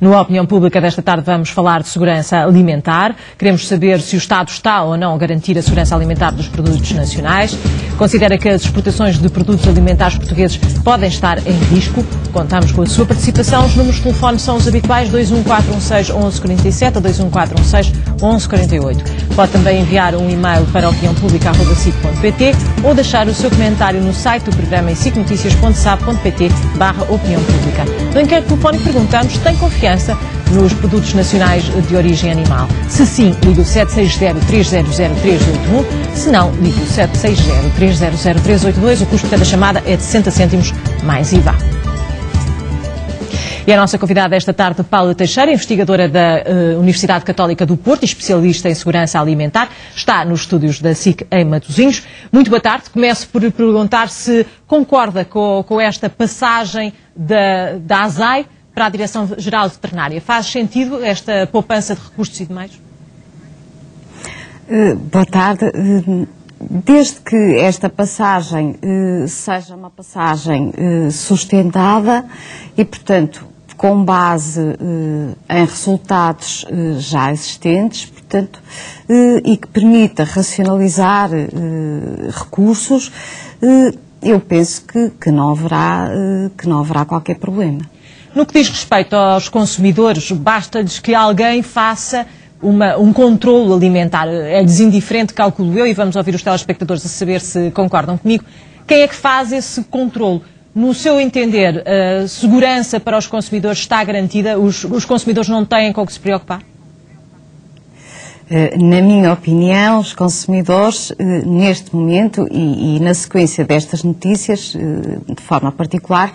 No Opinião Pública desta tarde vamos falar de segurança alimentar. Queremos saber se o Estado está ou não a garantir a segurança alimentar dos produtos nacionais. Considera que as exportações de produtos alimentares portugueses podem estar em risco. Contamos com a sua participação. Os números de telefone são os habituais 21416 1147 ou 21416 1148. Pode também enviar um e-mail para opiniãopublica@sic.pt ou deixar o seu comentário no site do programa em sicnoticias.sap.pt/opinião pública. No inquérito telefónico perguntamos se tem confiança nos produtos nacionais de origem animal. Se sim, ligue o 760-300-381. Se não, ligue o 760-300-382. O custo de cada chamada é de 60 cêntimos mais IVA. E a nossa convidada esta tarde, Paula Teixeira, investigadora da Universidade Católica do Porto e especialista em segurança alimentar, está nos estúdios da SIC em Matosinhos. Muito boa tarde. Começo por perguntar se concorda com esta passagem da ASAI para a Direção-Geral Veterinária. Faz sentido esta poupança de recursos e demais? Boa tarde. Desde que esta passagem seja uma passagem sustentada e, portanto, com base em resultados já existentes, portanto, e que permita racionalizar recursos, eu penso que não haverá qualquer problema. No que diz respeito aos consumidores, basta-lhes que alguém faça um controlo alimentar. É-lhes indiferente, calculo eu, e vamos ouvir os telespectadores a saber se concordam comigo. Quem é que faz esse controlo? No seu entender, a segurança para os consumidores está garantida? Os consumidores não têm com o que se preocupar? Na minha opinião, os consumidores, neste momento e na sequência destas notícias, de forma particular,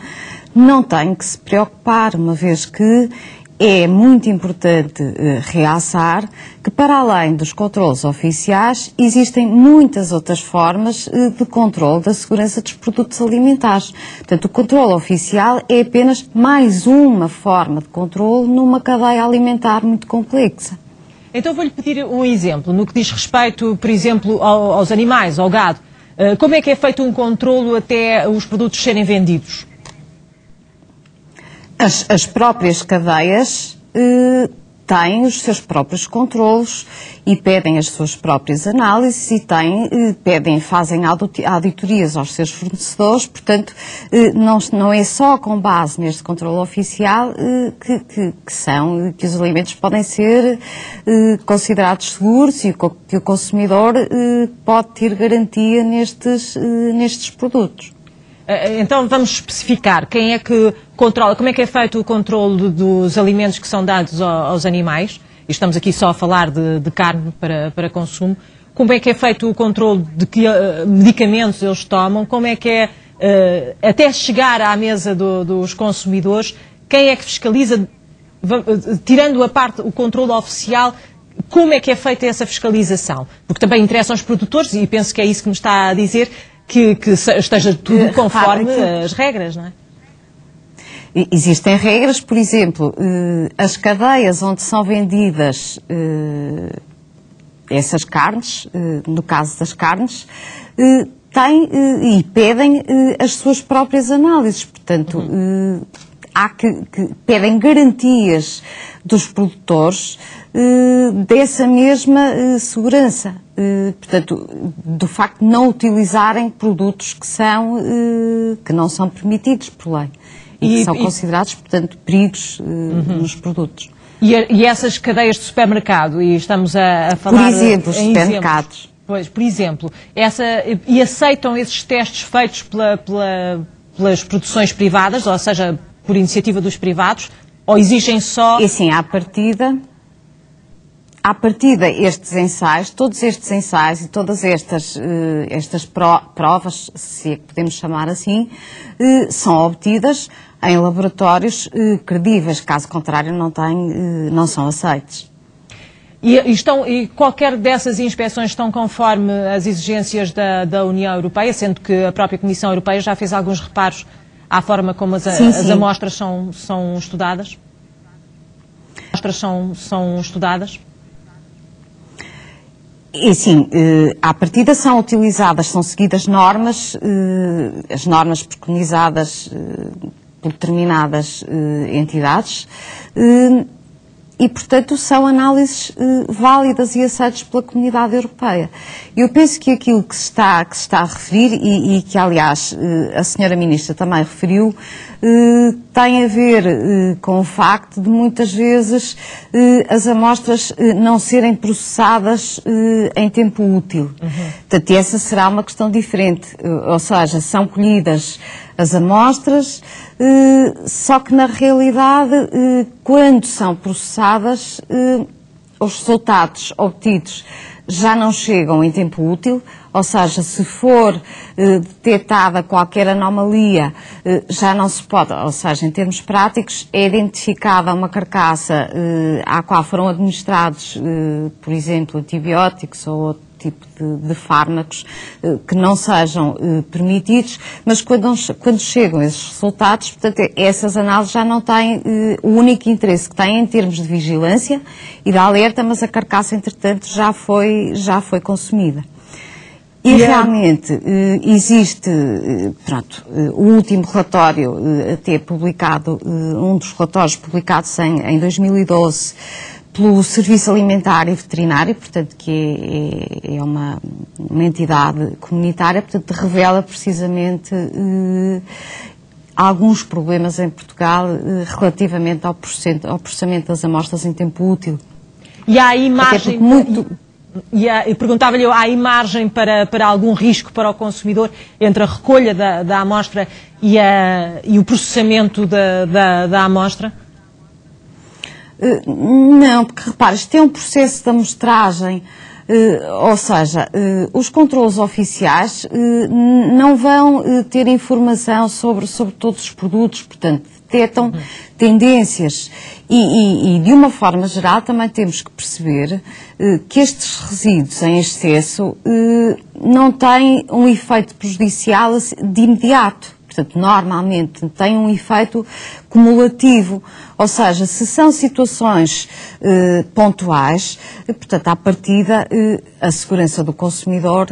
não têm que se preocupar, uma vez que é muito importante realçar que, para além dos controlos oficiais, existem muitas outras formas de controle da segurança dos produtos alimentares. Portanto, o controle oficial é apenas mais uma forma de controle numa cadeia alimentar muito complexa. Então vou-lhe pedir um exemplo, no que diz respeito, por exemplo, aos animais, ao gado. Como é que é feito um controlo até os produtos serem vendidos? As próprias cadeias têm os seus próprios controlos e pedem as suas próprias análises e fazem auditorias aos seus fornecedores, portanto, não é só com base neste controle oficial que os alimentos podem ser considerados seguros e que o consumidor pode ter garantia nestes produtos. Então vamos especificar quem é que controla, como é que é feito o controle dos alimentos que são dados aos animais, e estamos aqui só a falar de carne para consumo, como é que é feito o controle de que medicamentos eles tomam, como é que é, até chegar à mesa dos consumidores, quem é que fiscaliza, tirando a parte, o controle oficial, como é que é feita essa fiscalização? Porque também interessam os produtores, e penso que é isso que me está a dizer, que esteja tudo conforme as regras, não é? Existem regras, por exemplo, as cadeias onde são vendidas essas carnes, no caso das carnes, têm e pedem as suas próprias análises, portanto, há que pedem garantias dos produtores dessa mesma segurança. Portanto, do facto de não utilizarem produtos que não são permitidos por lei e que são considerados, portanto, perigos nos produtos. E essas cadeias de supermercado, e estamos a falar... Por exemplo, os supermercados. Pois, por exemplo, e aceitam esses testes feitos pelas produções privadas, ou seja, por iniciativa dos privados, ou exigem só... E assim, à partida, estes ensaios, todos estes ensaios e todas estas provas, se é que podemos chamar assim, são obtidas em laboratórios credíveis, caso contrário não são aceitos. E qualquer dessas inspeções estão conforme as exigências da União Europeia, sendo que a própria Comissão Europeia já fez alguns reparos à forma como as amostras são estudadas? As amostras são estudadas? E sim, à partida são utilizadas, são seguidas normas, as normas preconizadas por determinadas entidades, e, portanto, são análises válidas e aceitas pela Comunidade Europeia. Eu penso que aquilo que se está a referir, e que, aliás, a Sra. Ministra também referiu, tem a ver com o facto de, muitas vezes, as amostras não serem processadas em tempo útil. Portanto, essa será uma questão diferente. Ou seja, são colhidas as amostras, só que na realidade, quando são processadas, os resultados obtidos já não chegam em tempo útil, ou seja, se for detectada qualquer anomalia, já não se pode, ou seja, em termos práticos, é identificada uma carcaça à qual foram administrados, por exemplo, antibióticos ou outro tipo de fármacos que não sejam permitidos, mas quando chegam esses resultados, portanto, essas análises já não têm o único interesse que têm em termos de vigilância e de alerta, mas a carcaça, entretanto, já foi consumida. E realmente existe, o último relatório até publicado, um dos relatórios publicados em 2012, pelo Serviço Alimentar e Veterinário, portanto, que é uma entidade comunitária, portanto, revela precisamente alguns problemas em Portugal relativamente ao processamento das amostras em tempo útil. E há imagem... E perguntava-lhe, há imagem para algum risco para o consumidor entre a recolha da amostra e o processamento da amostra? Não, porque repare, isto é um processo de amostragem, ou seja, os controlos oficiais não vão ter informação sobre todos os produtos, portanto, detectam tendências e de uma forma geral também temos que perceber que estes resíduos em excesso não têm um efeito prejudicial de imediato. Portanto, normalmente tem um efeito cumulativo, ou seja, se são situações pontuais, portanto, à partida, a segurança do consumidor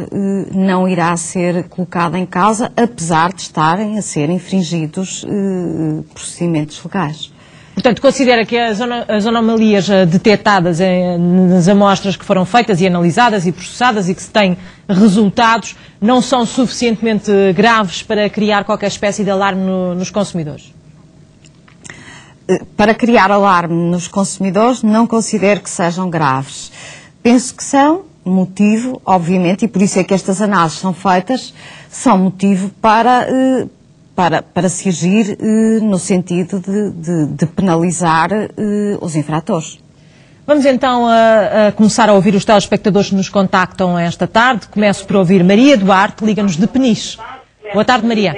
não irá ser colocada em causa, apesar de estarem a ser infringidos procedimentos legais. Portanto, considera que as anomalias detectadas nas amostras que foram feitas e analisadas e processadas e que se têm resultados não são suficientemente graves para criar qualquer espécie de alarme nos consumidores? Para criar alarme nos consumidores, não considero que sejam graves. Penso que são motivo, obviamente, e por isso é que estas análises são feitas, são motivo para se agir no sentido de penalizar os infratores. Vamos então a começar a ouvir os telespectadores que nos contactam esta tarde. Começo por ouvir Maria Duarte, liga-nos de Peniche. Boa tarde, Maria.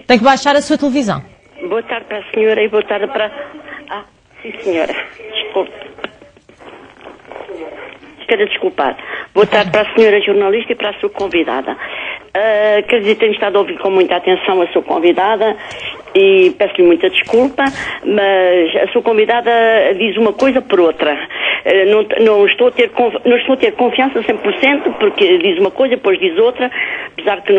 Tem que baixar a sua televisão. Boa tarde para a senhora e boa tarde para... sim senhora, desculpe. Quero desculpar. Boa tarde para a senhora jornalista e para a sua convidada. Quer dizer, tenho estado a ouvir com muita atenção a sua convidada e peço-lhe muita desculpa, mas a sua convidada diz uma coisa por outra. Não estou a ter confiança 100%, porque diz uma coisa, depois diz outra, apesar que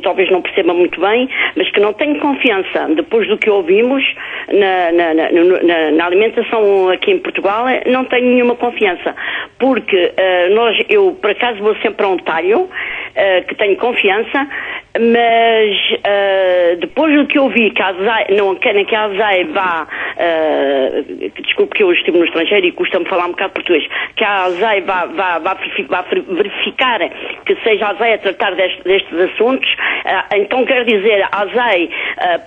talvez não perceba muito bem, mas que não tenho confiança. Depois do que ouvimos na alimentação aqui em Portugal, não tenho nenhuma confiança, porque eu por acaso vou sempre a um talho, que tenho confiança, mas depois do que eu vi que a ASAI, não querem que a ASAI vá, desculpe que eu estive no estrangeiro e custa-me falar um bocado português, que a ASAI vá verificar que seja a ASAI a tratar destes assuntos, então quer dizer, a ASAI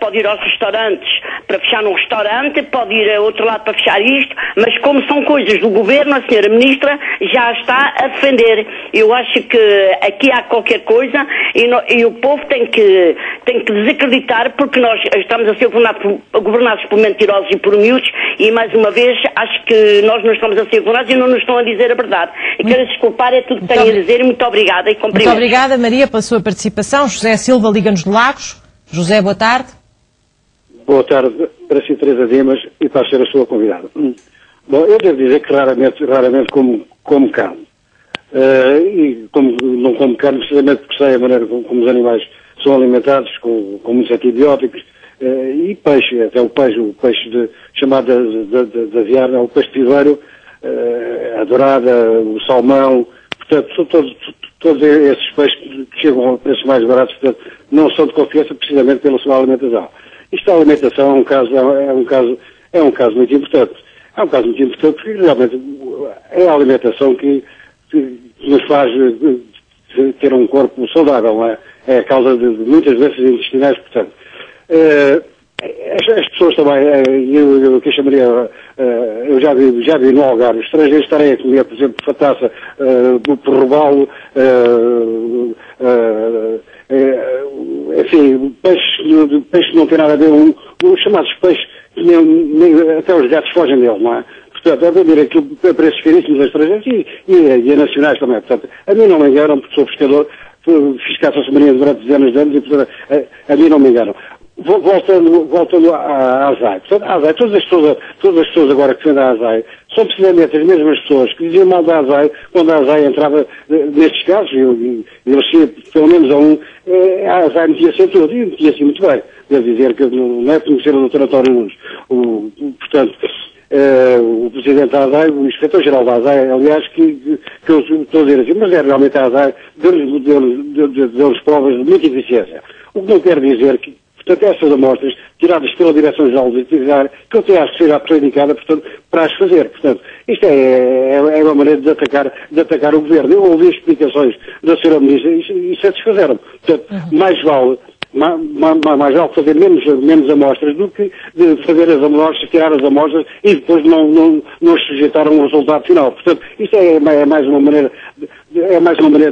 pode ir aos restaurantes para fechar num restaurante, pode ir a outro lado para fechar isto, mas como são coisas do governo, a senhora Ministra já está a defender. Eu acho que aqui há qualquer coisa e o povo tem que desacreditar, porque nós estamos a ser governados por mentirosos e por miúdos, e mais uma vez acho que nós não estamos a ser governados e não nos estão a dizer a verdade. E quero desculpar, é tudo que tenho a dizer, e muito obrigada e cumprimento. Muito obrigada, Maria, pela sua participação. José Silva liga-nos de Lagos. José, boa tarde. Boa tarde para a Sra. Teresa Dimas e para ser a sua convidada. Bom, eu devo dizer que raramente como carne. E como não como carne, precisamente porque sei a maneira como os animais são alimentados, com muitos antibióticos, e peixe, até o peixe chamado de aviária, o peixe piveiro, a dourada, o salmão, portanto, são todos esses peixes que chegam a preços mais baratos, portanto, não são de confiança precisamente pela sua alimentação. Isto da alimentação é um caso muito importante. É um caso muito importante porque realmente é a alimentação que nos faz ter um corpo saudável, não é? É a causa de muitas doenças intestinais, portanto. As pessoas também, eu que chamaria, eu já vi no Algarve, estrangeiros estarem a comer, por exemplo, fataça, por robalo, enfim, peixe não tem nada a ver, os chamados peixes, até os gatos fogem dele, não é? Portanto, a vender aquilo a preços caríssimos a estrangeiros e a nacionais também. Portanto, a mim não me enganam, porque sou pescador, fiz caça submarina durante dezenas de anos e, portanto, a mim não me enganam. Voltando à ASAI. Portanto, a ASAI, todas as pessoas agora que defendem a ASAI são precisamente as mesmas pessoas que diziam mal da ASAI quando a ASAI entrava nestes casos, e eu sei, pelo menos a um, a ASAI metia-se em tudo, e metia-se muito bem. Devo dizer que não é conhecer o Dr. António Nunes. Portanto, o Presidente da ASAI, o Inspetor-Geral da ASAI, aliás, que eu estou a dizer assim, mas realmente a ASAI deu-nos provas de muita eficiência. O que não quer dizer que, portanto, essas amostras, tiradas pela Direção-Geral de Atividade, que eu tenho a ser a pessoa indicada, portanto, para as fazer. Portanto, isto é uma maneira de atacar o Governo. Eu ouvi explicações da Sra. Ministra e satisfazeram-me. Portanto, mais vale fazer menos amostras do que de fazer as amostras, tirar as amostras e depois não sujeitar a um resultado final. Portanto, isto é mais uma maneira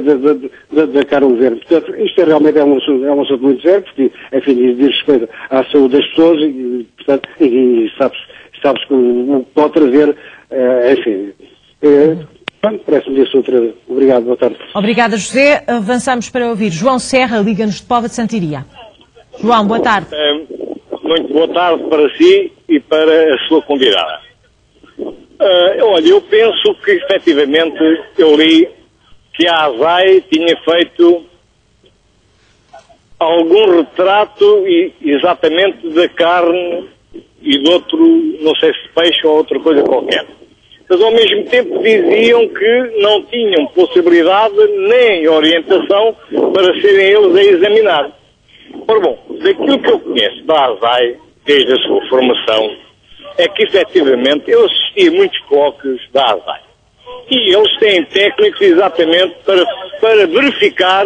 de atacar o Governo. Portanto, isto realmente é um assunto muito sério, porque, enfim, diz respeito à saúde das pessoas e, portanto, sabes que o que pode trazer, enfim. Parece-me isso outra. Obrigado, boa tarde. Obrigada, José. Avançamos para ouvir João Serra, Liga-nos de Póvoa de Santiria. João, boa tarde. Muito boa tarde para si e para a sua convidada. Olha, eu penso que, efetivamente, eu li que a ASAI tinha feito algum retrato exatamente da carne e de outro, não sei se peixe ou outra coisa qualquer. Mas ao mesmo tempo diziam que não tinham possibilidade nem orientação para serem eles a examinar. Ora bom, daquilo que eu conheço da ASAI, desde a sua formação, é que efetivamente eu assisti a muitos colóquios da ASAI. E eles têm técnicos exatamente para verificar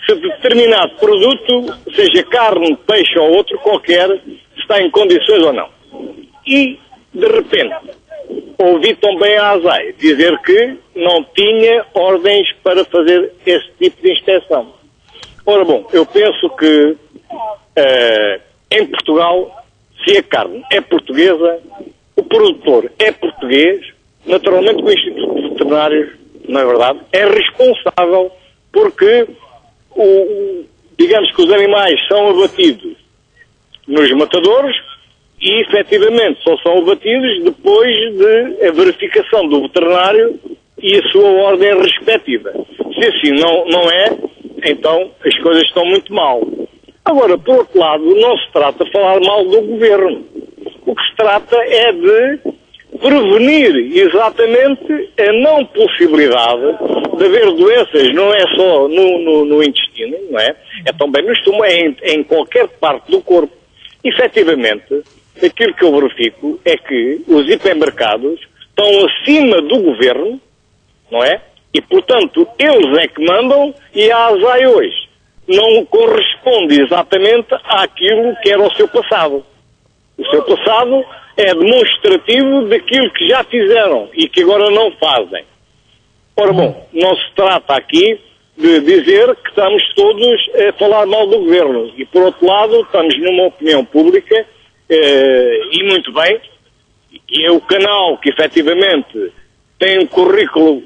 se determinado produto, seja carne, peixe ou outro qualquer, está em condições ou não. E, de repente, ouvi também a ASAI dizer que não tinha ordens para fazer esse tipo de inspeção. Ora bom, eu penso que em Portugal, se a carne é portuguesa, o produtor é português, naturalmente o Instituto Veterinário, na verdade, é responsável porque, digamos que os animais são abatidos nos matadouros, e, efetivamente, só são abatidos depois de a verificação do veterinário e a sua ordem respectiva. Se assim não é, então as coisas estão muito mal. Agora, por outro lado, não se trata de falar mal do Governo. O que se trata é de prevenir exatamente a não possibilidade de haver doenças, não é só no intestino, não é? É também no estômago, em qualquer parte do corpo. Efetivamente, aquilo que eu verifico é que os hipermercados estão acima do Governo, não é? E, portanto, eles é que mandam e a ASAI hoje não corresponde exatamente àquilo que era o seu passado. O seu passado é demonstrativo daquilo que já fizeram e que agora não fazem. Ora bom, não se trata aqui de dizer que estamos todos a falar mal do Governo. E, por outro lado, estamos numa opinião pública e muito bem, e é o canal que efetivamente tem um currículo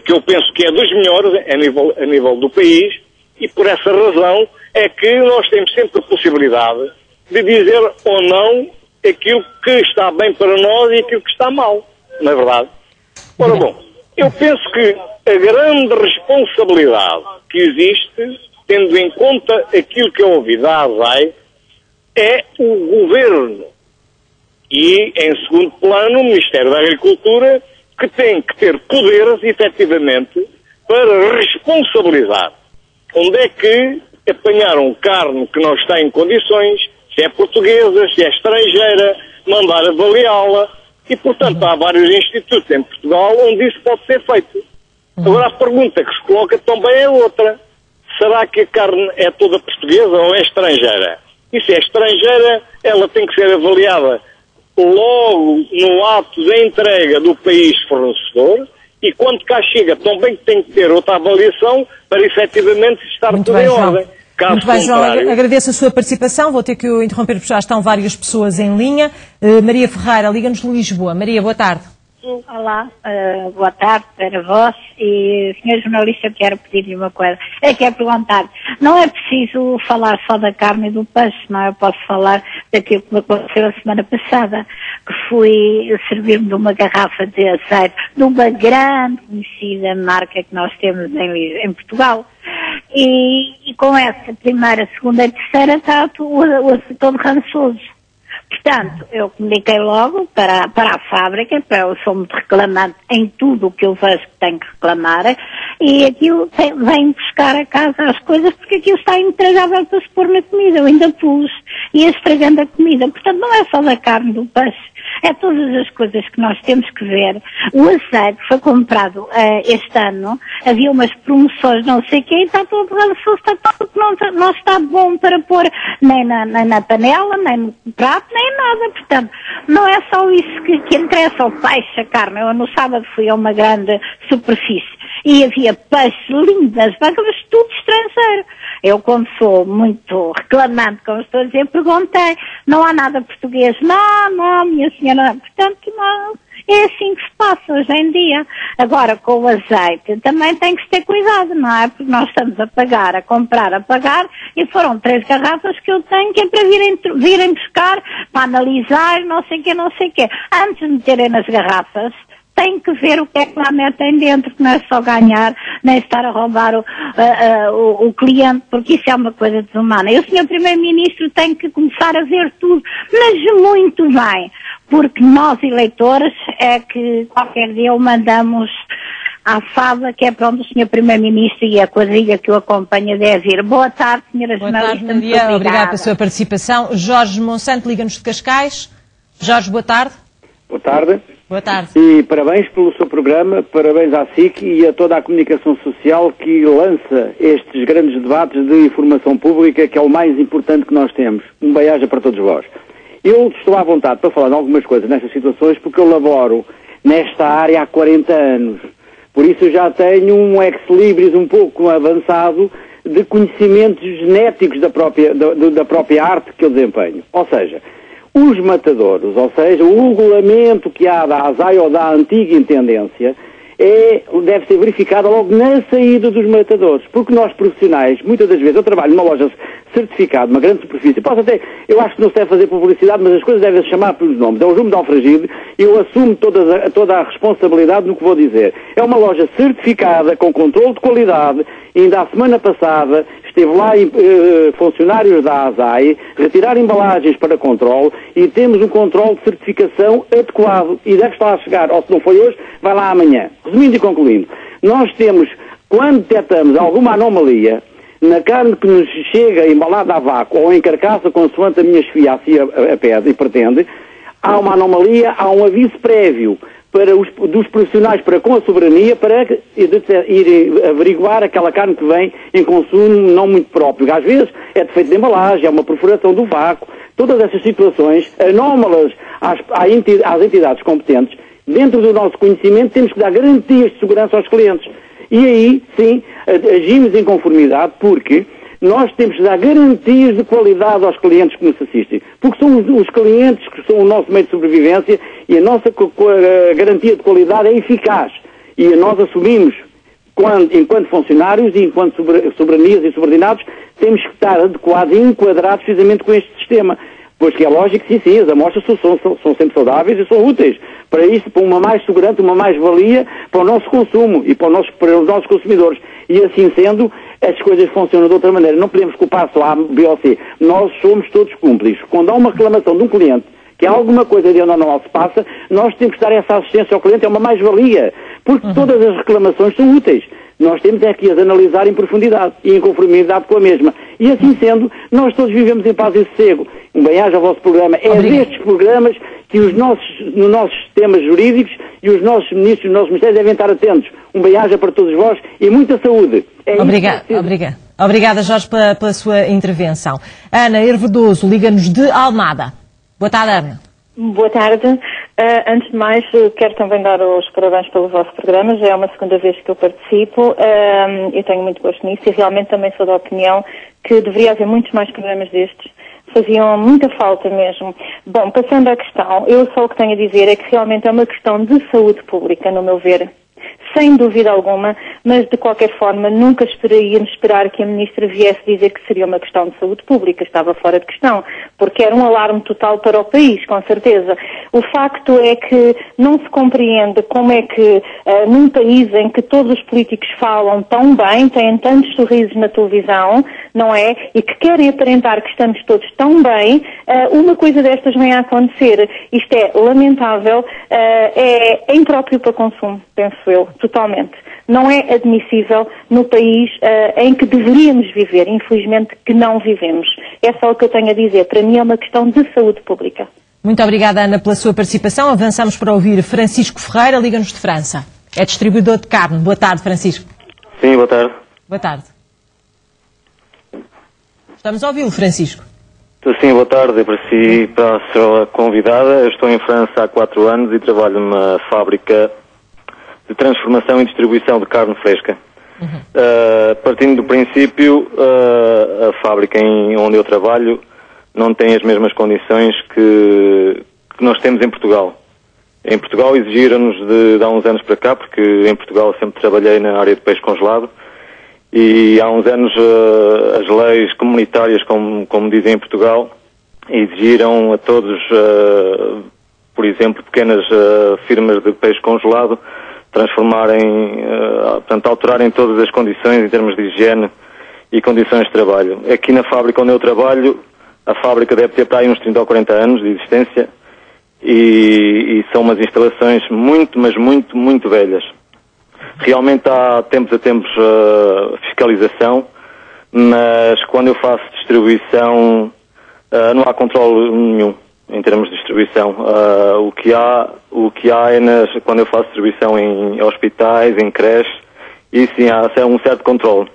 que eu penso que é dos melhores a nível do país, e por essa razão é que nós temos sempre a possibilidade de dizer ou não aquilo que está bem para nós e aquilo que está mal, não é verdade? Ora bom, eu penso que a grande responsabilidade que existe, tendo em conta aquilo que eu ouvi da ASAI, é o Governo. E, em segundo plano, o Ministério da Agricultura, que tem que ter poderes, efetivamente, para responsabilizar. Onde é que apanharam carne que não está em condições, se é portuguesa, se é estrangeira, mandar avaliá-la. E, portanto, há vários institutos em Portugal onde isso pode ser feito. Agora, a pergunta que se coloca também é outra. Será que a carne é toda portuguesa ou é estrangeira? E se é estrangeira, ela tem que ser avaliada logo no ato da entrega do país fornecedor, e quando cá chega também tem que ter outra avaliação para efetivamente estar tudo em ordem. Muito bem, João, agradeço a sua participação, vou ter que o interromper porque já estão várias pessoas em linha. Maria Ferreira, liga-nos de Lisboa. Maria, boa tarde. Olá, boa tarde para vós e, senhor jornalista, eu quero pedir-lhe uma coisa. Eu quero perguntar, não é preciso falar só da carne e do peixe, não? Eu posso falar daquilo que me aconteceu a semana passada, que fui servir-me de uma garrafa de azeite de uma grande conhecida marca que nós temos em Portugal. E com essa primeira, segunda e terceira está todo rançoso. Portanto, eu comuniquei logo para a fábrica, eu sou muito reclamante em tudo o que eu vejo que tenho que reclamar, e aquilo vem buscar a casa as coisas porque aquilo está intragável para se pôr na comida. Eu ainda pus, e estragando a comida. Portanto, não é só da carne, do peixe, é todas as coisas que nós temos que ver. O azeite foi comprado este ano, havia umas promoções, não sei o quê, e está todo rançoso, está tudo que não está bom para pôr nem na panela, nem no prato, nem nada. Portanto, não é só isso que interessa, o peixe, a carne. Eu no sábado fui a uma grande superfície e havia peixe lindas, mas tudo estrangeiro. Eu, como sou muito reclamante, como estou a dizer, perguntei, não há nada português? Não, minha senhora, portanto, não. É assim que se passa hoje em dia. Agora, com o azeite, também tem que se ter cuidado, não é? Porque nós estamos a pagar, a comprar, a pagar, e foram 3 garrafas que eu tenho que é para virem buscar, para analisar, não sei o quê. Antes de meterem nas garrafas, tem que ver o que é que lá metem dentro, que não é só ganhar, nem estar a roubar o cliente, porque isso é uma coisa desumana. E o Sr. Primeiro-Ministro tem que começar a ver tudo, mas muito bem, porque nós, eleitores, é que qualquer dia o mandamos à fábrica, que é para onde o Sr. Primeiro-Ministro e a quadrilha que o acompanha deve ir. Boa tarde, senhora jornalista. Boa tarde, Maria. Obrigada pela sua participação. Jorge Monsanto, liga-nos de Cascais. Jorge, boa tarde. Boa tarde. Boa tarde. E parabéns pelo seu programa, parabéns à SIC e a toda a comunicação social que lança estes grandes debates de informação pública, que é o mais importante que nós temos. Um bem-aja para todos vós. Eu estou à vontade para falar de algumas coisas nestas situações porque eu laboro nesta área há 40 anos. Por isso eu já tenho um ex-libris um pouco avançado de conhecimentos genéticos da própria arte que eu desempenho. Ou seja, os matadouros, ou seja, o regulamento que há da ASAI ou da antiga intendência deve ser verificado logo na saída dos matadouros, porque nós profissionais, muitas das vezes, eu trabalho numa loja certificada, uma grande superfície, eu acho que não se deve fazer publicidade, mas as coisas devem se chamar pelos nomes, é o Jume de Alfragide, e eu assumo toda a responsabilidade no que vou dizer. É uma loja certificada, com controle de qualidade, ainda a semana passada esteve lá funcionários da ASAI, retirar embalagens para controle, e temos um controle de certificação adequado, e deve estar a chegar, ou se não foi hoje, vai lá amanhã. Resumindo e concluindo, nós temos, quando detectamos alguma anomalia, na carne que nos chega embalada a vácuo ou em carcaça, consoante a minha chefia assim a pede e pretende, há uma anomalia, há um aviso prévio dos profissionais para com a soberania para ir averiguar aquela carne que vem em consumo não muito próprio. Às vezes é defeito de embalagem, é uma perfuração do vácuo. Todas essas situações anómalas às entidades competentes, dentro do nosso conhecimento, temos que dar garantias de segurança aos clientes. E aí, sim, agimos em conformidade porque nós temos que dar garantias de qualidade aos clientes que nos assistem. Porque são os clientes que são o nosso meio de sobrevivência e a nossa garantia de qualidade é eficaz. E nós assumimos, enquanto funcionários e enquanto soberanias e subordinados, temos que estar adequados e enquadrados precisamente com este sistema. Pois que é lógico que sim, as amostras são sempre saudáveis e são úteis para isso, para uma mais segurança, uma mais-valia para o nosso consumo e para os nossos consumidores. E assim sendo, as coisas funcionam de outra maneira. Não podemos culpar só A, B ou C. Nós somos todos cúmplices. Quando há uma reclamação de um cliente que alguma coisa de anormal se passa, nós temos que dar essa assistência ao cliente, é uma mais-valia, porque todas as reclamações são úteis. Nós temos é que as analisar em profundidade e em conformidade com a mesma. E assim sendo, nós todos vivemos em paz e sossego. Um bem-aja ao vosso programa. É destes programas que nos nossos sistemas jurídicos e os nossos ministros, os nossos ministérios devem estar atentos. Um bem-aja para todos vós e muita saúde. Obrigada, Jorge, pela sua intervenção. Ana Hervedoso, liga-nos de Almada. Boa tarde, Ana. Boa tarde. Antes de mais, quero também dar os parabéns pelo vosso programa. Já é uma segunda vez que eu participo. Eu tenho muito gosto nisso e realmente também sou da opinião que deveria haver muitos mais programas destes. Faziam muita falta mesmo. Bom, passando à questão, eu só o que tenho a dizer é que realmente é uma questão de saúde pública, no meu ver. Sem dúvida alguma, mas de qualquer forma nunca esperaríamos esperar que a Ministra viesse dizer que seria uma questão de saúde pública, estava fora de questão, porque era um alarme total para o país, com certeza. O facto é que não se compreende como é que num país em que todos os políticos falam tão bem, têm tantos sorrisos na televisão, não é? E que querem aparentar que estamos todos tão bem, uma coisa destas vem a acontecer. Isto é lamentável, é impróprio para consumo, penso eu, totalmente. Não é admissível no país em que deveríamos viver, infelizmente que não vivemos. É só o que eu tenho a dizer. Para mim é uma questão de saúde pública. Muito obrigada, Ana, pela sua participação. Avançamos para ouvir Francisco Ferreira, liga-nos de França. É distribuidor de carne. Boa tarde, Francisco. Sim, boa tarde. Boa tarde. Estamos a ouvi-lo, Francisco. Sim, boa tarde. Eu para si, para a sua convidada. Eu estou em França há 4 anos e trabalho numa fábrica de transformação e distribuição de carne fresca. Partindo do princípio, a fábrica onde eu trabalho não tem as mesmas condições que nós temos em Portugal. Em Portugal exigiram-nos de há uns anos para cá, porque em Portugal sempre trabalhei na área de peixe congelado, e há uns anos as leis comunitárias, como dizem em Portugal, exigiram a todos, por exemplo, pequenas firmas de peixe congelado, portanto, alterarem todas as condições em termos de higiene e condições de trabalho. Aqui na fábrica onde eu trabalho, a fábrica deve ter para aí uns 30 ou 40 anos de existência e são umas instalações muito, mas muito, muito velhas. Realmente há tempos a tempos fiscalização, mas quando eu faço distribuição não há controle nenhum em termos de distribuição. O que há é quando eu faço distribuição em hospitais, em creches, e sim há um certo controle.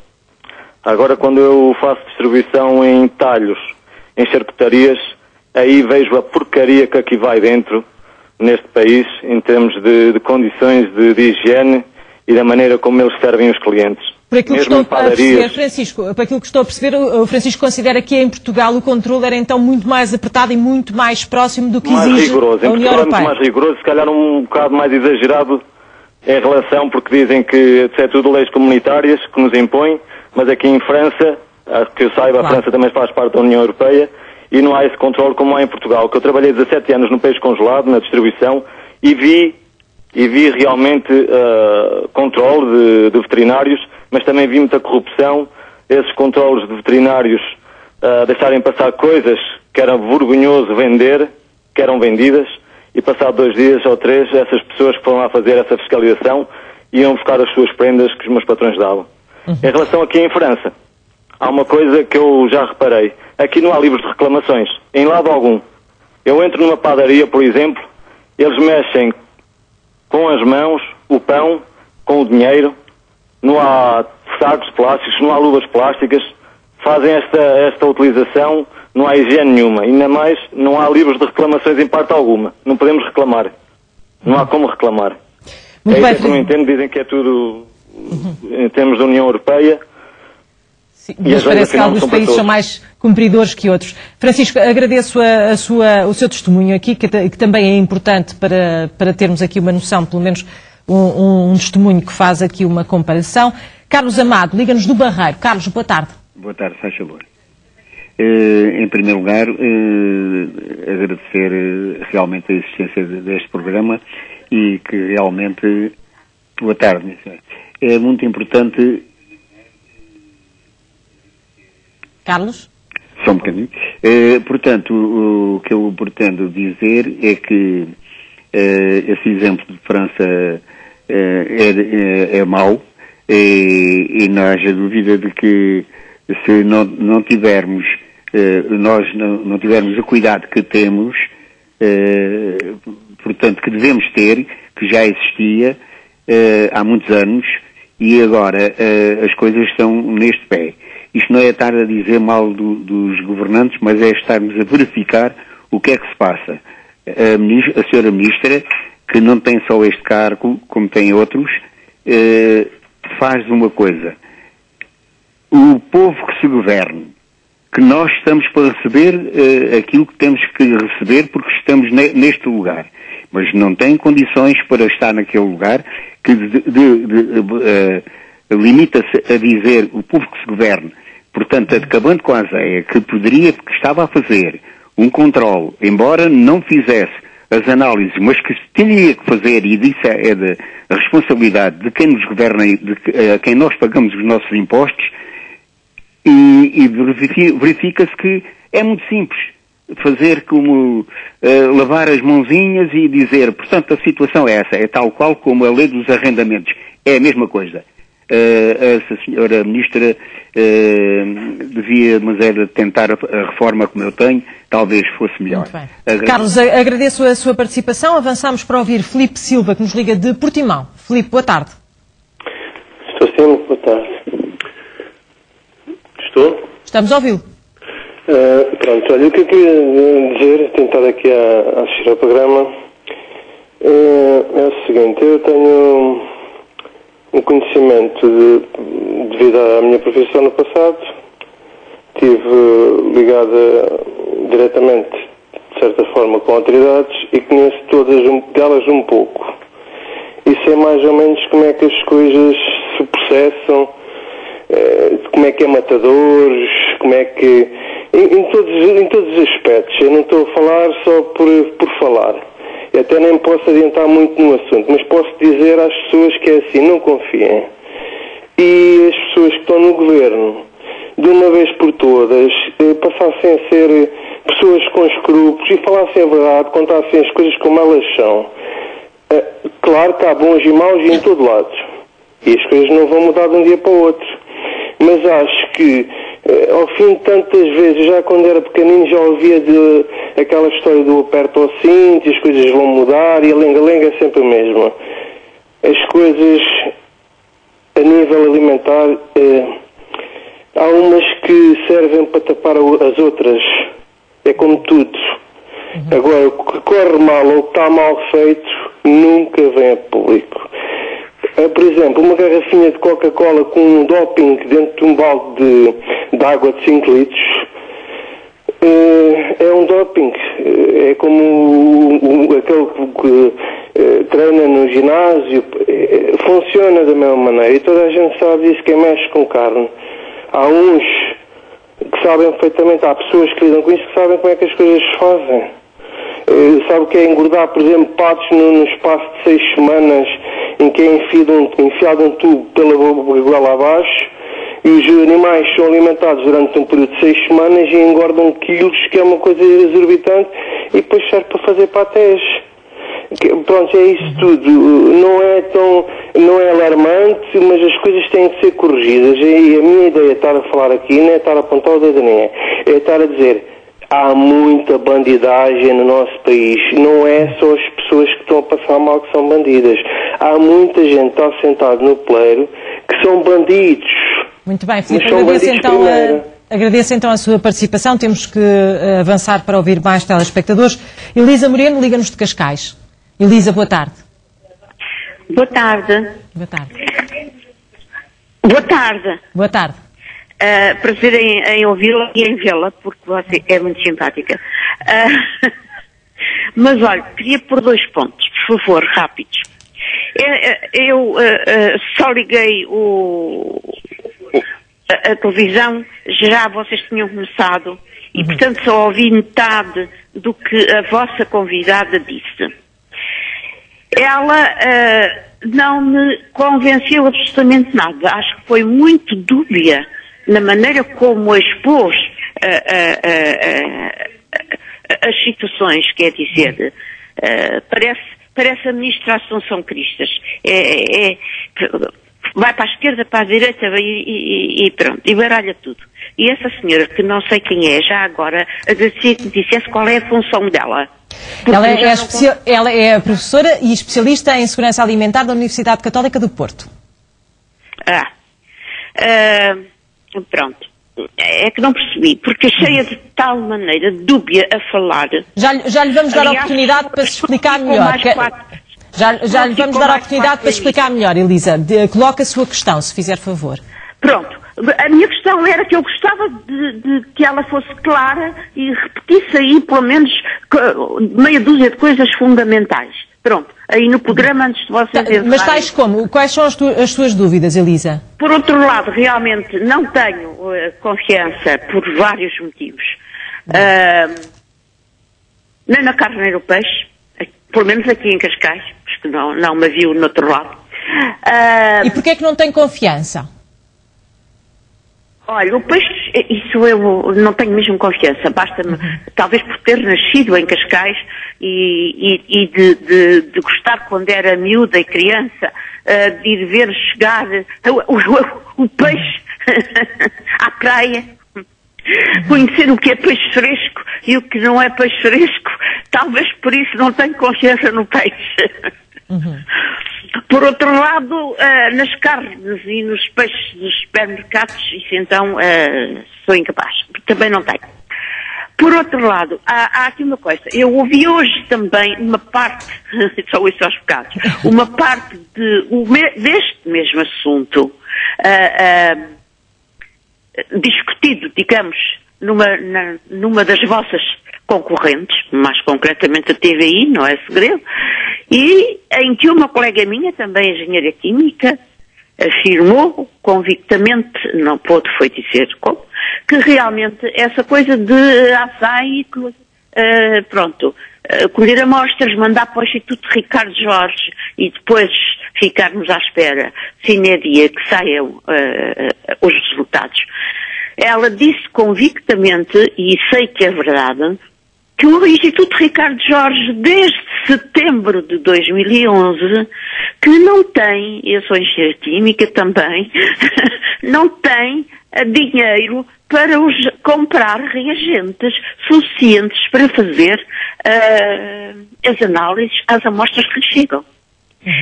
Agora quando eu faço distribuição em talhos, em charcutarias, aí vejo a porcaria que aqui vai dentro neste país em termos de condições de higiene e da maneira como eles servem os clientes. Por aquilo que estou a perceber, Francisco, por aquilo que estou a perceber, o Francisco considera que em Portugal o controle era então muito mais apertado e muito mais próximo do que exige a União Europeia. É muito mais rigoroso, se calhar um bocado mais exagerado em relação, porque dizem que é tudo leis comunitárias que nos impõem, mas aqui em França, que eu saiba, a França também faz parte da União Europeia e não há esse controle como há em Portugal, que eu trabalhei 17 anos no peixe congelado, na distribuição, e vi realmente controle de veterinários, mas também vi muita corrupção, esses controles de veterinários deixarem passar coisas que era vergonhoso vender, que eram vendidas, e passado 2 dias ou 3, essas pessoas que foram lá fazer essa fiscalização iam buscar as suas prendas que os meus patrões davam. Em relação aqui em França, há uma coisa que eu já reparei. Aqui não há livros de reclamações, em lado algum. Eu entro numa padaria, por exemplo, eles mexem com as mãos o pão, com o dinheiro, não há sacos plásticos, não há luvas plásticas, fazem esta utilização, não há higiene nenhuma. Ainda mais, não há livros de reclamações em parte alguma. Não podemos reclamar. Não há como reclamar. Muito bem, isso que eu não entendo, dizem que é tudo em termos da União Europeia. Sim, mas parece que alguns países são mais cumpridores que outros. Francisco, agradeço o seu testemunho aqui, que também é importante para termos aqui uma noção, pelo menos um testemunho que faz aqui uma comparação. Carlos Amado, liga-nos do Barreiro. Carlos, boa tarde. Boa tarde, faz favor. Em primeiro lugar, agradecer realmente a existência deste programa e que realmente... Boa tarde. É muito importante Carlos? Só um bocadinho. Portanto, o que eu pretendo dizer é que esse exemplo de França é mau, e não haja dúvida de que se não tivermos, nós não tivermos o cuidado que temos, portanto, que devemos ter, que já existia há muitos anos, e agora as coisas estão neste pé. Isto não é estar a dizer mal dos governantes, mas é estarmos a verificar o que é que se passa. A senhora Ministra, que não tem só este cargo, como tem outros, faz uma coisa. O povo que se governe, que nós estamos para receber aquilo que temos que receber porque estamos neste lugar, mas não tem condições para estar naquele lugar, que limita-se a dizer o povo que se governe, portanto, acabando com a ASEA, que estava a fazer um controle, embora não fizesse as análises, mas que tinha que fazer, e disso é da responsabilidade de quem nos governa, a quem nós pagamos os nossos impostos, e verifica-se que é muito simples fazer como lavar as mãozinhas e dizer, portanto, a situação é essa, é tal qual como a lei dos arrendamentos, é a mesma coisa. A senhora Ministra devia, mas era tentar a reforma como eu tenho, talvez fosse melhor. Carlos, agradeço a sua participação. Avançamos para ouvir Filipe Silva, que nos liga de Portimão. Filipe, boa tarde. Estou sim, boa tarde. Estou? Estamos a ouvi-lo. Pronto, olha, o que eu queria dizer, tentar aqui a assistir ao programa, é o seguinte: eu tenho um conhecimento devido à minha profissão no passado, estive ligada diretamente, de certa forma, com autoridades e conheço todas delas um pouco. E sei mais ou menos como é que as coisas se processam, como é que é matadores, como é que... Em todos os aspectos. Eu não estou a falar só por falar. Eu até nem posso adiantar muito no assunto, mas posso dizer às pessoas que é assim, não confiem. E as pessoas que estão no governo, de uma vez por todas, passassem a ser pessoas com escrúpulos e falassem a verdade, contassem as coisas como elas são. Claro que há bons e maus em todo lado. E as coisas não vão mudar de um dia para o outro. Mas acho que, ao fim de tantas vezes, já quando era pequenino, já ouvia aquela história do aperto ao cinto, e as coisas vão mudar, e a lenga-lenga é sempre a mesma. As coisas, a nível alimentar, há umas que servem para tapar as outras. É como tudo. Agora, o que corre mal ou que está mal feito, nunca vem a público. Por exemplo, uma garrafinha de Coca-Cola com um doping dentro de um balde de água de 5 litros é um doping. É como aquele que treina no ginásio. Funciona da mesma maneira. E toda a gente sabe disso, quem mexe com carne. Há uns que sabem perfeitamente, há pessoas que lidam com isso que sabem como é que as coisas se fazem. Sabe o que é engordar, por exemplo, patos no espaço de 6 semanas, em que é enfiado um tubo pela goela abaixo, e os animais são alimentados durante um período de 6 semanas e engordam quilos, que é uma coisa exorbitante, e depois serve para fazer patés. Pronto, é isso tudo. Não é alarmante, mas as coisas têm de ser corrigidas. E a minha ideia de estar a falar aqui não é estar a apontar o dedo a ninguém, é estar a dizer: há muita bandidagem no nosso país. Não é só as pessoas que estão a passar mal que são bandidas. Há muita gente que está sentada no poleiro que são bandidos. Muito bem, Filipe, agradeço então a sua participação. Temos que avançar para ouvir mais telespectadores. Elisa Moreno, liga-nos de Cascais. Elisa, boa tarde. Boa tarde. Boa tarde. Boa tarde. Boa tarde. Prazer em ouvi-la e em vê-la, porque você é muito simpática. Mas olha, queria pôr 2 pontos, por favor, rápidos. Eu só liguei a televisão, já vocês tinham começado, e portanto só ouvi metade do que a vossa convidada disse. Ela não me convenceu absolutamente nada. Acho que foi muito dúbia na maneira como expôs as situações, quer dizer, parece a ministra Assunção Cristas. Vai para a esquerda, para a direita e pronto, e baralha tudo. E essa senhora, que não sei quem é, já agora, agradecia que me dissesse qual é a função dela. Ela é professora e especialista em segurança alimentar da Universidade Católica do Porto. Pronto. É que não percebi, porque achei-a de tal maneira dúbia a falar. Já lhe vamos dar a oportunidade para se explicar melhor. Já lhe vamos dar a oportunidade para explicar melhor, Elisa. Coloque a sua questão, se fizer favor. Pronto. A minha questão era que eu gostava de que ela fosse clara e repetisse aí, pelo menos, meia dúzia de coisas fundamentais. Pronto. Aí no programa, antes de vocês entrarem. Mas tais como? Quais são as suas dúvidas, Elisa? Por outro lado, realmente não tenho confiança por vários motivos. Nem na carne nem no peixe. Pelo menos aqui em Cascais, porque não me viu no outro lado. E porquê é que não tem confiança? Olha, o peixe, isso eu não tenho mesmo confiança. Basta-me, talvez por ter nascido em Cascais e de gostar quando era miúda e criança, de ir ver chegar o peixe à praia. Conhecer o que é peixe fresco e o que não é peixe fresco, talvez por isso não tenho confiança no peixe. Por outro lado, nas carnes e nos peixes dos supermercados, isso então sou incapaz. Também não tenho. Por outro lado, há aqui uma coisa. Eu ouvi hoje também uma parte, só isso aos bocados, uma parte deste mesmo assunto discutido, digamos, numa das vossas concorrentes, mais concretamente a TVI, não é segredo, e em que uma colega minha, também engenheira química, afirmou convictamente, não pôde foi dizer como, que realmente essa coisa de açaí, colher amostras, mandar para o Instituto Ricardo Jorge e depois ficarmos à espera, sine dia, que saiam os resultados. Ela disse convictamente, e sei que é verdade, que o Instituto Ricardo Jorge, desde setembro de 2011, que não tem, eu sou engenheira química também, não tem dinheiro para comprar reagentes suficientes para fazer as análises às amostras que lhe chegam.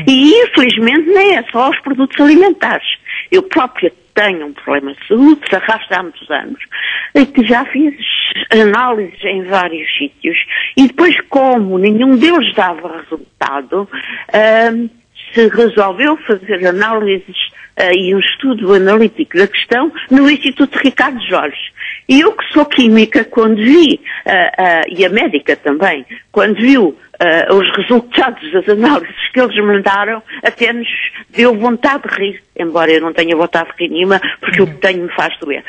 E, infelizmente, nem é só aos produtos alimentares. Eu própria tenho um problema de saúde, se arrasta há muitos anos, e que já fiz análises em vários sítios, e depois, como nenhum deles dava resultado, se resolveu fazer análises e um estudo analítico da questão no Instituto Ricardo Jorge. E eu, que sou química, quando vi, e a médica também, quando viu os resultados das análises que eles mandaram, até nos deu vontade de rir, embora eu não tenha vontade de rir nenhuma, porque o que tenho me faz doer.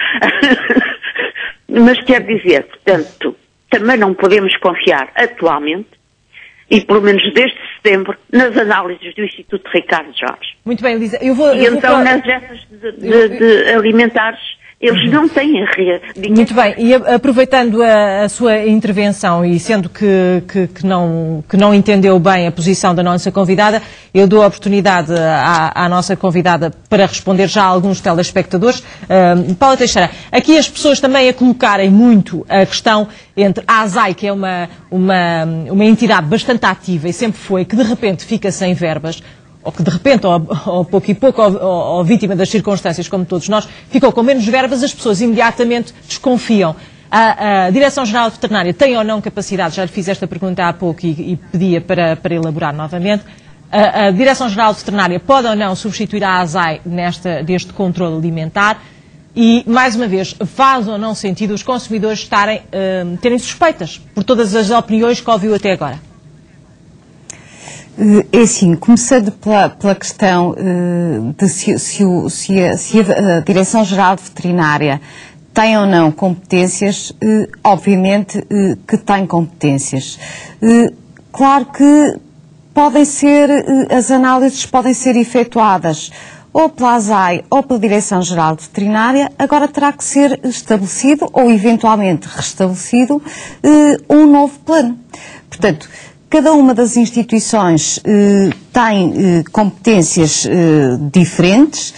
Mas quer dizer, portanto, também não podemos confiar atualmente, e pelo menos desde setembro, nas análises do Instituto Ricardo Jorge. Muito bem, Elisa. Nas dessas de alimentares, eles não têm Muito bem, e aproveitando a sua intervenção e sendo que não entendeu bem a posição da nossa convidada, eu dou a oportunidade à nossa convidada para responder já a alguns telespectadores. Paula Teixeira, aqui as pessoas também a colocarem muito a questão entre a ASAI, que é uma entidade bastante ativa e sempre foi, que de repente fica sem verbas, ou que de repente, ou pouco e pouco, ou vítima das circunstâncias, como todos nós, ficou com menos verbas, as pessoas imediatamente desconfiam. A Direção-Geral Veterinária tem ou não capacidade, já lhe fiz esta pergunta há pouco e pedia para elaborar novamente, a Direção-Geral Veterinária pode ou não substituir a ASAI deste controle alimentar e, mais uma vez, faz ou não sentido os consumidores terem suspeitas por todas as opiniões que ouviu até agora? É assim, começando pela questão de se a Direção-Geral de Veterinária tem ou não competências, obviamente que tem competências. Claro que as análises podem ser efetuadas ou pela ASAI ou pela Direção-Geral de Veterinária, agora terá que ser estabelecido ou eventualmente restabelecido um novo plano. Portanto, cada uma das instituições tem competências diferentes.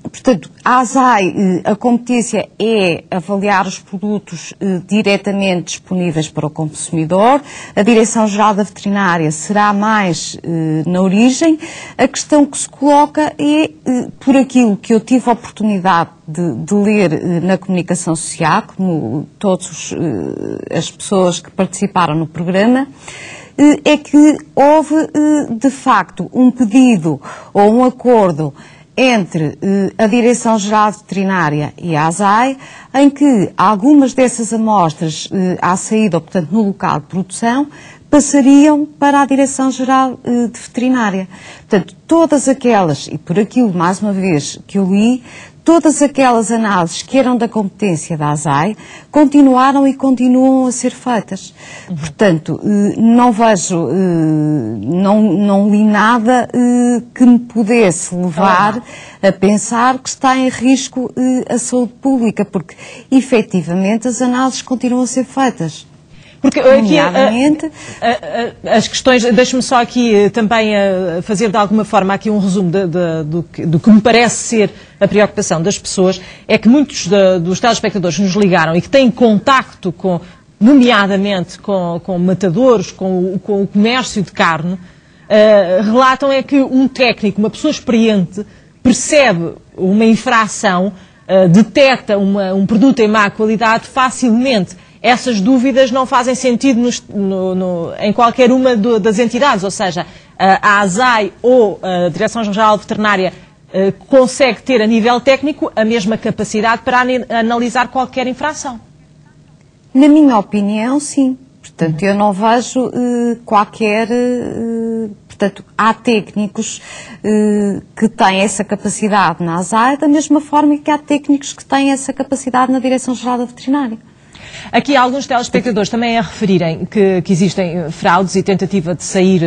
Portanto, a ASAI, a competência é avaliar os produtos diretamente disponíveis para o consumidor. A Direção-Geral da Veterinária será mais na origem. A questão que se coloca é, por aquilo que eu tive a oportunidade de ler na comunicação social, como todas as pessoas que participaram no programa, é que houve, de facto, um pedido ou um acordo entre a Direção-Geral de Veterinária e a ASAI, em que algumas dessas amostras à saída, ou portanto no local de produção, passariam para a Direção-Geral de Veterinária. Portanto, todas aquelas, e por aquilo mais uma vez que eu li, todas aquelas análises que eram da competência da ASAI continuaram e continuam a ser feitas. Portanto, não vejo, não li nada que me pudesse levar a pensar que está em risco a saúde pública, porque efetivamente as análises continuam a ser feitas. Porque aqui as questões, deixe-me só aqui também fazer de alguma forma aqui um resumo do que me parece ser a preocupação das pessoas, é que muitos dos telespectadores que nos ligaram e que têm contacto com, nomeadamente com matadores, com o comércio de carne, relatam é que um técnico, uma pessoa experiente, percebe uma infração, detecta um produto em má qualidade facilmente. Essas dúvidas não fazem sentido em qualquer uma das entidades, ou seja, a ASAI ou a Direção-Geral Veterinária consegue ter a nível técnico a mesma capacidade para analisar qualquer infração. Na minha opinião, sim. Portanto, eu não vejo qualquer... portanto, há técnicos que têm essa capacidade na ASAI, da mesma forma que há técnicos que têm essa capacidade na Direção-Geral da Veterinária. Aqui há alguns telespectadores também a referirem que existem fraudes e tentativa de sair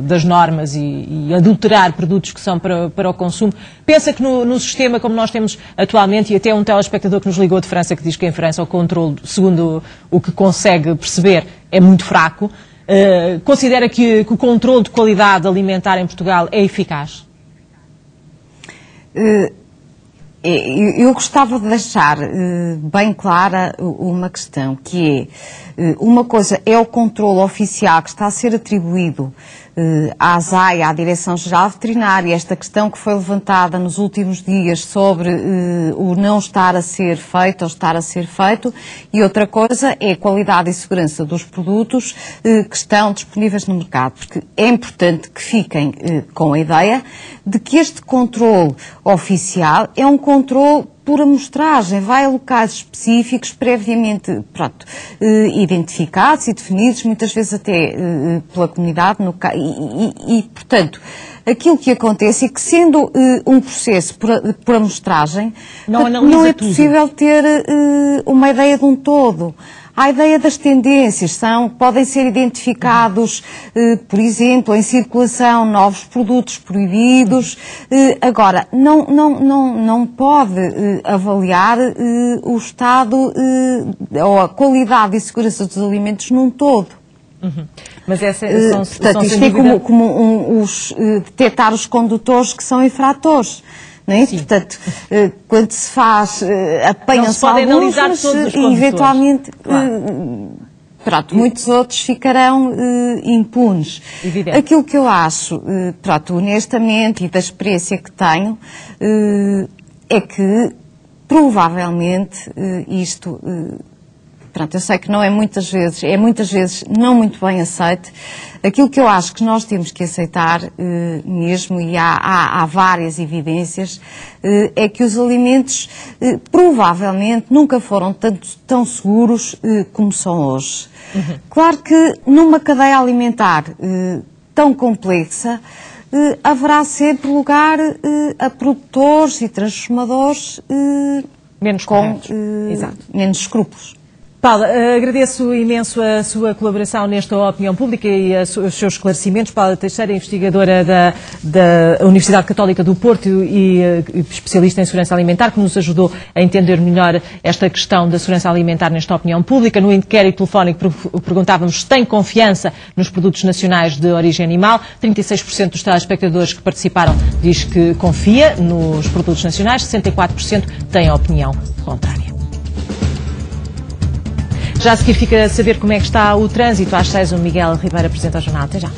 das normas e adulterar produtos que são para o consumo. Pensa que no sistema como nós temos atualmente, e até um telespectador que nos ligou de França que diz que em França o controle, segundo o que consegue perceber, é muito fraco, considera que o controle de qualidade alimentar em Portugal é eficaz? Eu gostava de deixar bem clara uma questão, que é, uma coisa é o controle oficial que está a ser atribuído à ASAI, à Direção-Geral Veterinária, esta questão que foi levantada nos últimos dias sobre o não estar a ser feito ou estar a ser feito, e outra coisa é a qualidade e segurança dos produtos que estão disponíveis no mercado, porque é importante que fiquem com a ideia de que este controle oficial é um controle por amostragem, vai a locais específicos, previamente identificados e definidos, muitas vezes até pela comunidade, portanto, aquilo que acontece é que, sendo um processo por amostragem, não é possível ter uma ideia de um todo. A ideia das tendências podem ser identificados, por exemplo, em circulação, novos produtos proibidos. Agora, não pode avaliar o estado ou a qualidade e segurança dos alimentos num todo. Mas portanto, isto é como detectar os condutores que são infratores. Não é? Portanto, quando se faz, apanham-se alguns, mas eventualmente muitos outros ficarão impunes. Evidente. Aquilo que eu acho, honestamente, e da experiência que tenho, é que provavelmente isto... eu sei que não é muitas vezes não muito bem aceito. Aquilo que eu acho que nós temos que aceitar mesmo, e há várias evidências, é que os alimentos provavelmente nunca foram tão seguros como são hoje. Claro que numa cadeia alimentar tão complexa, haverá sempre lugar a produtores e transformadores menos com menos escrúpulos. Paula, agradeço imenso a sua colaboração nesta opinião pública e os seus esclarecimentos. Paula Teixeira, investigadora da Universidade Católica do Porto e especialista em segurança alimentar, que nos ajudou a entender melhor esta questão da segurança alimentar nesta opinião pública. No inquérito telefónico perguntávamos se tem confiança nos produtos nacionais de origem animal. 36% dos telespectadores que participaram diz que confia nos produtos nacionais, 64% têm a opinião contrária. Já a seguir fica a saber como é que está o trânsito. Às 6, o Miguel Ribeiro apresenta o jornal. Até já.